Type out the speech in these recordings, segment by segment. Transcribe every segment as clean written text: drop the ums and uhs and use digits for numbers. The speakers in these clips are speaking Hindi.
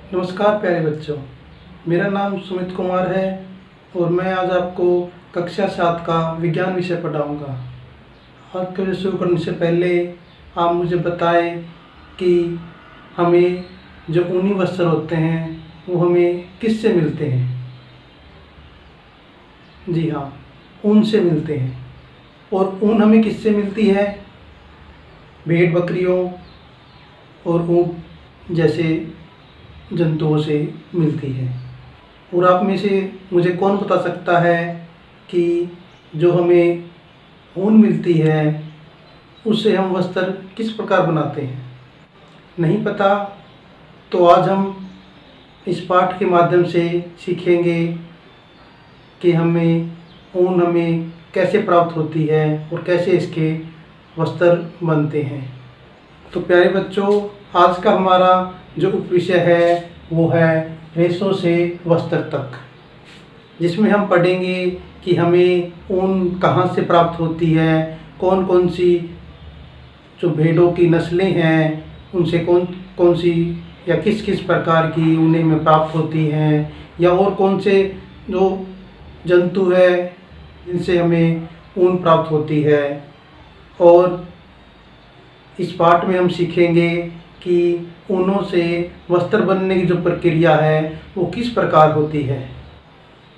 नमस्कार प्यारे बच्चों, मेरा नाम सुमित कुमार है और मैं आज आपको कक्षा 7 का विज्ञान विषय पढ़ाऊँगा। आज का विषय शुरू करने से पहले आप मुझे बताएं कि हमें जो ऊनी वस्त्र होते हैं वो हमें किससे मिलते हैं। जी हाँ, ऊन से मिलते हैं। और ऊन हमें किससे मिलती है? भेड़ बकरियों और ऊँट जैसे जंतुओं से मिलती है। और आप में से मुझे कौन बता सकता है कि जो हमें ऊन मिलती है उससे हम वस्त्र किस प्रकार बनाते हैं? नहीं पता? तो आज हम इस पाठ के माध्यम से सीखेंगे कि हमें कैसे प्राप्त होती है और कैसे इसके वस्त्र बनते हैं। तो प्यारे बच्चों, आज का हमारा जो उपविषय है वो है रेशों से वस्त्र तक, जिसमें हम पढ़ेंगे कि हमें ऊन कहाँ से प्राप्त होती है, कौन कौन सी जो भेड़ों की नस्लें हैं उनसे कौन कौन सी या किस किस प्रकार की ऊनें में प्राप्त होती हैं, या और कौन से जो जंतु है जिनसे हमें ऊन प्राप्त होती है। और इस पाठ में हम सीखेंगे कि ऊनों से वस्त्र बनने की जो प्रक्रिया है वो किस प्रकार होती है।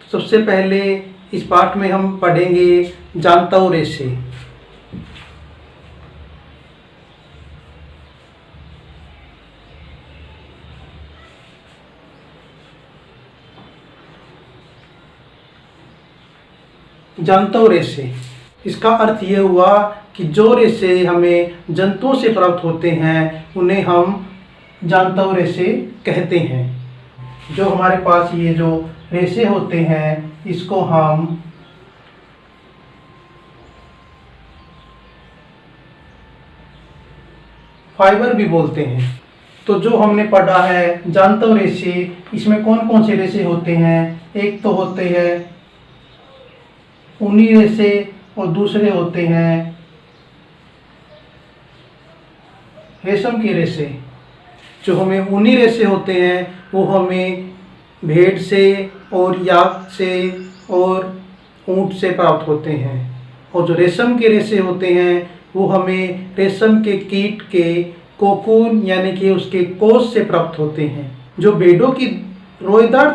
तो सबसे पहले इस पाठ में हम पढ़ेंगे जांतव रेशे। जांतव रेशे, इसका अर्थ ये हुआ कि जो रेशे हमें जंतुओं से प्राप्त होते हैं उन्हें हम जांतव रेशे कहते हैं। जो हमारे पास ये जो रेशे होते हैं इसको हम फाइबर भी बोलते हैं। तो जो हमने पढ़ा है जांतव रेशे, इसमें कौन कौन से रेशे होते हैं? एक तो होते हैं ऊनी रेशे और दूसरे होते हैं रेशम के रेशे। जो हमें ऊनी रेशे होते हैं वो हमें भेड़ से और याक से और ऊँट से प्राप्त होते हैं, और जो रेशम के रेशे होते हैं वो हमें रेशम के कीट के कोकून यानी कि उसके कोश से प्राप्त होते हैं। जो भेड़ों की रोएदार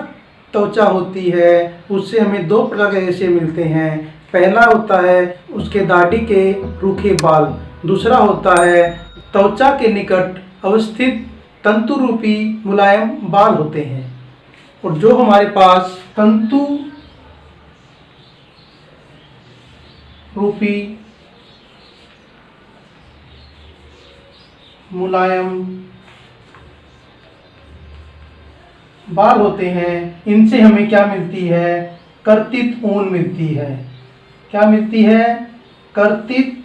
त्वचा होती है उससे हमें दो प्रकार के रेशे मिलते हैं। पहला होता है उसके दाढ़ी के रूखे बाल, दूसरा होता है त्वचा के निकट अवस्थित तंतु रूपी मुलायम बाल होते हैं। और जो हमारे पास तंतु रूपी मुलायम बाल होते हैं, इनसे हमें क्या मिलती है? कर्तित ऊन मिलती है। क्या मिलती है? कर्तित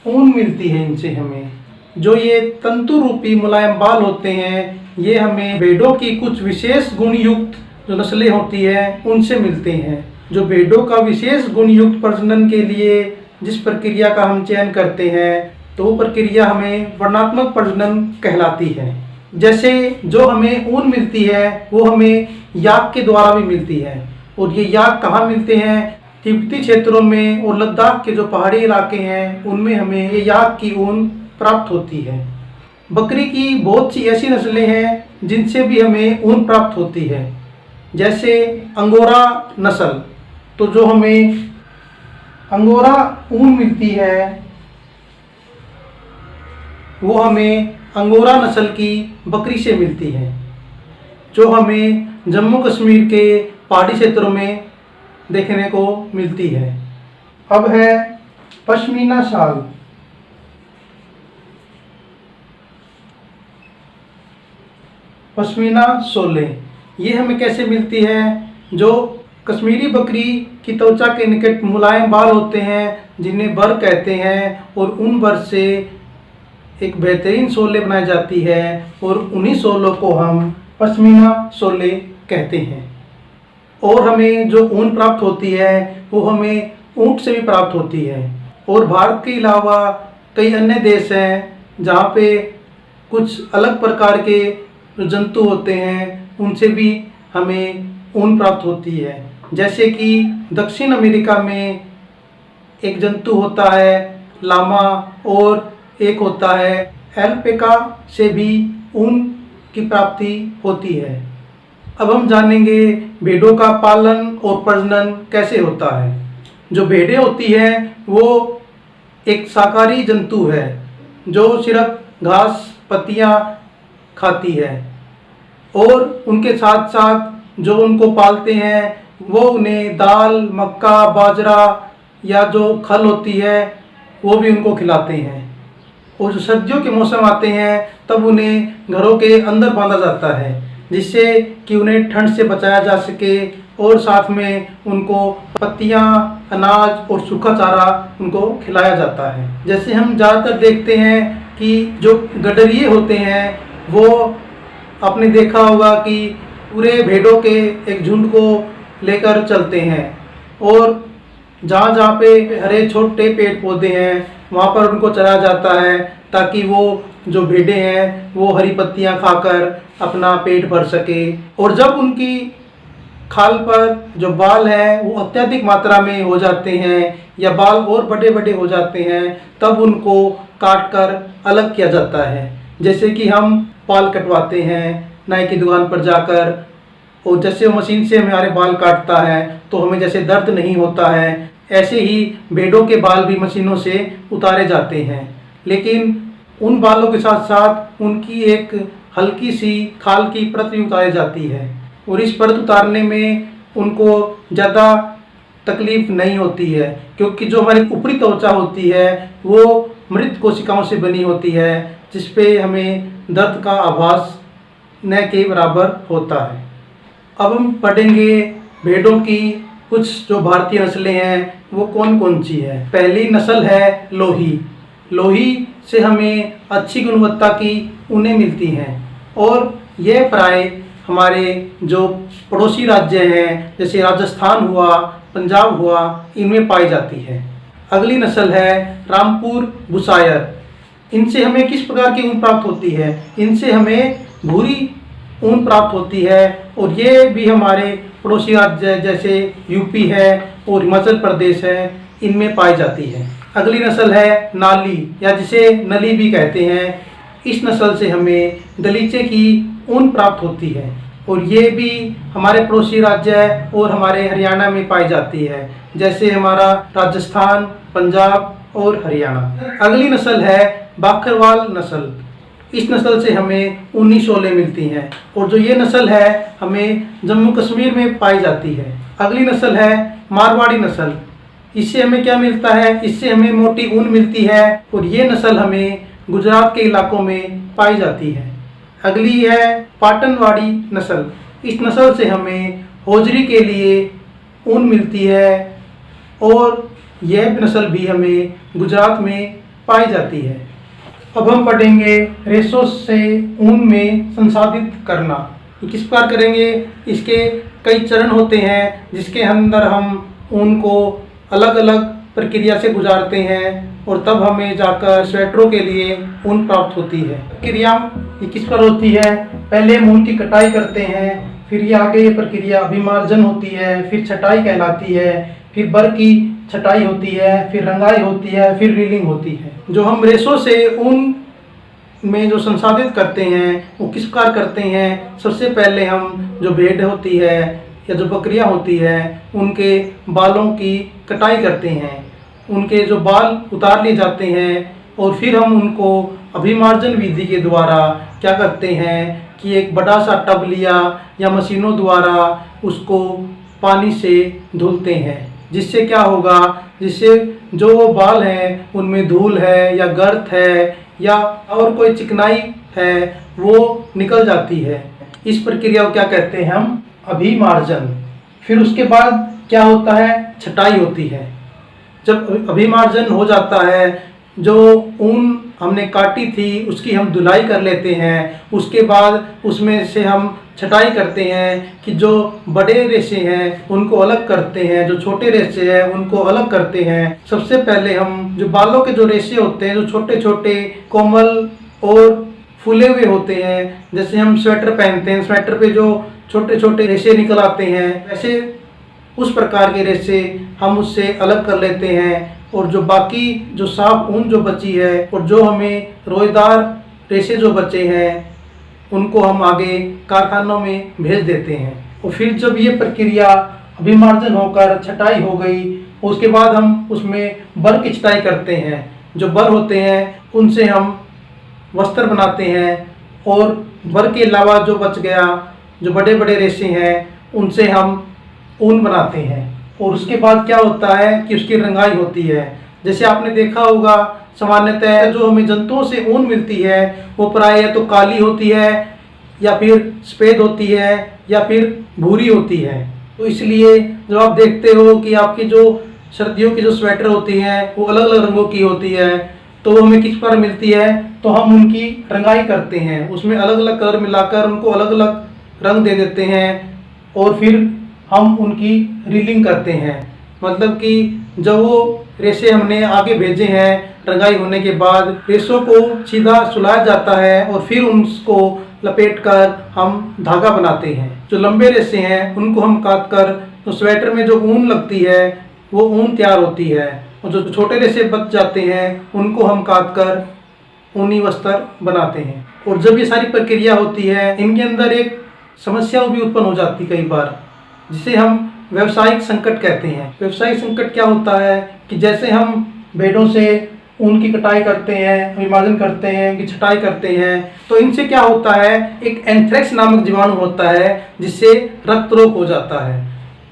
ऊन मिलती है इनसे हमें। जो ये तंतु रूपी मुलायम बाल होते हैं ये हमें भेड़ों की कुछ विशेष गुण युक्त जो नस्लें होती है उनसे मिलते हैं। जो भेड़ों का विशेष गुण युक्त प्रजनन के लिए जिस प्रक्रिया का हम चयन करते हैं तो वो प्रक्रिया हमें वर्णात्मक प्रजनन कहलाती है। जैसे जो हमें ऊन मिलती है वो हमें याक के द्वारा भी मिलती है, और ये याक कहाँ मिलते हैं? तिब्बती क्षेत्रों में और लद्दाख के जो पहाड़ी इलाके हैं उनमें हमें ये याक की ऊन प्राप्त होती है। बकरी की बहुत सी ऐसी नस्लें हैं जिनसे भी हमें ऊन प्राप्त होती है, जैसे अंगोरा नस्ल। तो जो हमें अंगोरा ऊन मिलती है वो हमें अंगोरा नस्ल की बकरी से मिलती है, जो हमें जम्मू कश्मीर के पहाड़ी क्षेत्रों में देखने को मिलती है। अब है पश्मीना शाल। पश्मीना शोले, ये हमें कैसे मिलती है? जो कश्मीरी बकरी की त्वचा के निकट मुलायम बाल होते हैं जिन्हें बर कहते हैं, और उन बर से एक बेहतरीन शोले बनाई जाती है, और उन्हीं शोलों को हम पश्मीना शोले कहते हैं। और हमें जो ऊन प्राप्त होती है वो हमें ऊँट से भी प्राप्त होती है। और भारत के अलावा कई अन्य देश हैं जहाँ पे कुछ अलग प्रकार के जो जंतु होते हैं उनसे भी हमें ऊन प्राप्त होती है। जैसे कि दक्षिण अमेरिका में एक जंतु होता है लामा, और एक होता है एल्पेका, से भी ऊन की प्राप्ति होती है। अब हम जानेंगे भेड़ों का पालन और प्रजनन कैसे होता है। जो भेड़ें होती हैं वो एक शाकाहारी जंतु है जो सिर्फ घास पत्तियाँ खाती है, और उनके साथ साथ जो उनको पालते हैं वो उन्हें दाल, मक्का, बाजरा या जो खल होती है वो भी उनको खिलाते हैं। और जो सर्दियों के मौसम आते हैं तब उन्हें घरों के अंदर बांधा जाता है, जिससे कि उन्हें ठंड से बचाया जा सके, और साथ में उनको पत्तियाँ, अनाज और सूखा चारा उनको खिलाया जाता है। जैसे हम ज़्यादातर देखते हैं कि जो गडरिये होते हैं वो, आपने देखा होगा कि पूरे भेड़ों के एक झुंड को लेकर चलते हैं, और जहाँ जहाँ पे हरे छोटे पेड़ पौधे हैं वहाँ पर उनको चराया जाता है, ताकि वो जो भेड़ें हैं वो हरी पत्तियाँ खाकर अपना पेट भर सके। और जब उनकी खाल पर जो बाल हैं वो अत्यधिक मात्रा में हो जाते हैं या बाल और बड़े बड़े हो जाते हैं, तब उनको काट कर अलग किया जाता है। जैसे कि हम बाल कटवाते हैं नाई की दुकान पर जाकर, और जैसे वो मशीन से हमारे बाल काटता है तो हमें जैसे दर्द नहीं होता है, ऐसे ही भेड़ों के बाल भी मशीनों से उतारे जाते हैं। लेकिन उन बालों के साथ साथ उनकी एक हल्की सी खाल की परत भी उतारी जाती है, और इस परत उतारने में उनको ज़्यादा तकलीफ नहीं होती है, क्योंकि जो हमारी ऊपरी त्वचा होती है वो मृत कोशिकाओं से बनी होती है, जिस पे हमें दर्द का आभास न के बराबर होता है। अब हम पढ़ेंगे भेड़ों की कुछ जो भारतीय नस्लें हैं वो कौन कौन सी है। पहली नस्ल है लोही। लोही से हमें अच्छी गुणवत्ता की ऊनें मिलती हैं, और यह प्राय हमारे जो पड़ोसी राज्य हैं जैसे राजस्थान हुआ, पंजाब हुआ, इनमें पाई जाती है। अगली नस्ल है रामपुर बुशायर। इनसे हमें किस प्रकार की ऊन प्राप्त होती है? इनसे हमें भूरी ऊन प्राप्त होती है, और ये भी हमारे पड़ोसी राज्य जैसे यूपी है और हिमाचल प्रदेश है, इनमें पाई जाती है। अगली नस्ल है नाली, या जिसे नली भी कहते हैं। इस नस्ल से हमें गलीचे की ऊन प्राप्त होती है, और ये भी हमारे पड़ोसी राज्य और हमारे हरियाणा में पाई जाती है, जैसे हमारा राजस्थान, पंजाब और हरियाणा। अगली नस्ल है बाखरवाल नस्ल। इस नस्ल से हमें ऊनी शोलें मिलती हैं, और जो ये नस्ल है हमें जम्मू कश्मीर में पाई जाती है। अगली नस्ल है मारवाड़ी नस्ल। इससे हमें क्या मिलता है? इससे हमें मोटी ऊन मिलती है, और ये नस्ल हमें गुजरात के इलाकों में पाई जाती है। अगली है पाटनवाड़ी नस्ल। इस नस्ल से हमें होजरी के लिए ऊन मिलती है, और यह नस्ल भी हमें गुजरात में पाई जाती है। अब हम पढ़ेंगे रेशों से ऊन में संसाधित करना। किस प्रकार करेंगे? इसके कई चरण होते हैं, जिसके अंदर हम ऊन को अलग अलग प्रक्रिया से गुजारते हैं, और तब हमें जाकर स्वेटरों के लिए ऊन प्राप्त होती है। प्रक्रिया ये किस प्रकार होती है? पहले हम ऊन की कटाई करते हैं, फिर ये आगे ये प्रक्रिया अभिमार्जन होती है, फिर छटाई कहलाती है, फिर बर की छटाई होती है, फिर रंगाई होती है, फिर रीलिंग होती है। जो हम रेशों से ऊन में जो संसाधित करते हैं वो किस प्रकार करते हैं? सबसे पहले हम जो भेड़ होती है या जो बकरियां होती है उनके बालों की कटाई करते हैं, उनके जो बाल उतार लिए जाते हैं, और फिर हम उनको अभिमार्जन विधि के द्वारा क्या करते हैं कि एक बड़ा सा टब लिया या मशीनों द्वारा उसको पानी से धुलते हैं। जिससे क्या होगा? जिससे जो वो बाल हैं उनमें धूल है या गर्द है या और कोई चिकनाई है वो निकल जाती है। इस प्रक्रिया को क्या कहते हैं हम? अभिमार्जन। फिर उसके बाद क्या होता है? छटाई होती है। जब अभिमार्जन हो जाता है, जो ऊन हमने काटी थी उसकी हम धुलाई कर लेते हैं। उसके बाद उसमें से हम छटाई करते हैं कि जो बड़े रेशे हैं उनको अलग करते हैं, जो छोटे रेशे हैं उनको अलग करते हैं। सबसे पहले हम जो बालों के जो रेशे होते हैं, जो छोटे छोटे कोमल और फूले हुए होते हैं। जैसे हम स्वेटर पहनते हैं, स्वेटर पे जो छोटे छोटे रेशे निकल आते हैं, वैसे उस प्रकार के रेशे हम उससे अलग कर लेते हैं। और जो बाकी जो साफ ऊन जो बची है और जो हमें रोएदार रेशे जो बचे हैं, उनको हम आगे कारखानों में भेज देते हैं। और फिर जब ये प्रक्रिया अभिमार्जन होकर छटाई हो गई, उसके बाद हम उसमें बर की छटाई करते हैं। जो बर होते हैं उनसे हम वस्त्र बनाते हैं, और बर के अलावा जो बच गया, जो बड़े बड़े रेशे हैं, उनसे हम ऊन बनाते हैं। और उसके बाद क्या होता है कि उसकी रंगाई होती है। जैसे आपने देखा होगा, सामान्यतः जो हमें जंतुओं से ऊन मिलती है वो प्राय या तो काली होती है, या फिर सफ़ेद होती है, या फिर भूरी होती है। तो इसलिए जब आप देखते हो कि आपकी जो सर्दियों की जो स्वेटर होती हैं वो अलग अलग रंगों की होती है, तो वो हमें किस पर मिलती है, तो हम उनकी रंगाई करते हैं, उसमें अलग अलग कलर मिलाकर उनको अलग अलग रंग दे देते हैं। और फिर हम उनकी रीलिंग करते हैं, मतलब कि जब वो रेशे हमने आगे भेजे हैं, रंगाई होने के बाद रेशों को सीधा सुलाया जाता है और फिर उसको लपेटकर हम धागा बनाते हैं। जो लंबे रेशे हैं उनको हम काट कर तो स्वेटर में जो ऊन लगती है वो ऊन तैयार होती है, और जो छोटे रेशे बच जाते हैं उनको हम काट कर ऊनी वस्त्र बनाते हैं। और जब ये सारी प्रक्रिया होती है, इनके अंदर एक समस्या भी उत्पन्न हो जाती कई बार, जिसे हम व्यावसायिक संकट कहते हैं। व्यावसायिक संकट क्या होता है कि जैसे हम भेड़ों से ऊन की कटाई करते हैं, विभाजन करते हैं, इनकी छटाई करते हैं, तो इनसे क्या होता है, एक एंथ्रेक्स नामक जीवाणु होता है जिससे रक्त रोग हो जाता है।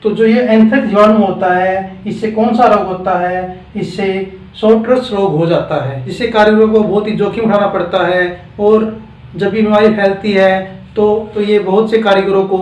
तो जो ये एंथ्रेक्स जीवाणु होता है, इससे कौन सा रोग होता है, इससे सोटरस रोग हो जाता है, जिससे कारीगरों को बहुत ही जोखिम उठाना पड़ता है। और जब ये बीमारी फैलती है तो ये बहुत से कारीगरों को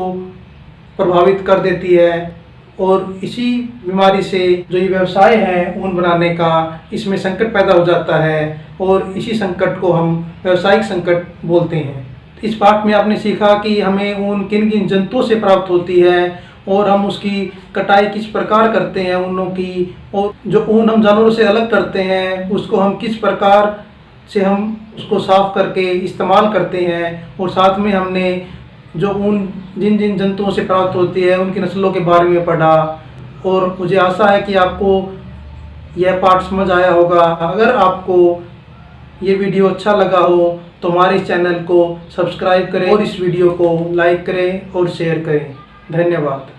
प्रभावित कर देती है। और इसी बीमारी से जो ये व्यवसाय है ऊन बनाने का, इसमें संकट पैदा हो जाता है, और इसी संकट को हम व्यावसायिक संकट बोलते हैं। इस पाठ में आपने सीखा कि हमें ऊन किन किन जंतुओं से प्राप्त होती है, और हम उसकी कटाई किस प्रकार करते हैं ऊनों की, और जो ऊन हम जानवरों से अलग करते हैं उसको हम किस प्रकार से हम उसको साफ करके इस्तेमाल करते हैं। और साथ में हमने जो ऊन जिन जिन जंतुओं से प्राप्त होती है उनकी नस्लों के बारे में पढ़ा। और मुझे आशा है कि आपको यह पाठ समझ आया होगा। अगर आपको ये वीडियो अच्छा लगा हो तो हमारे इस चैनल को सब्सक्राइब करें, और इस वीडियो को लाइक करें और शेयर करें। धन्यवाद।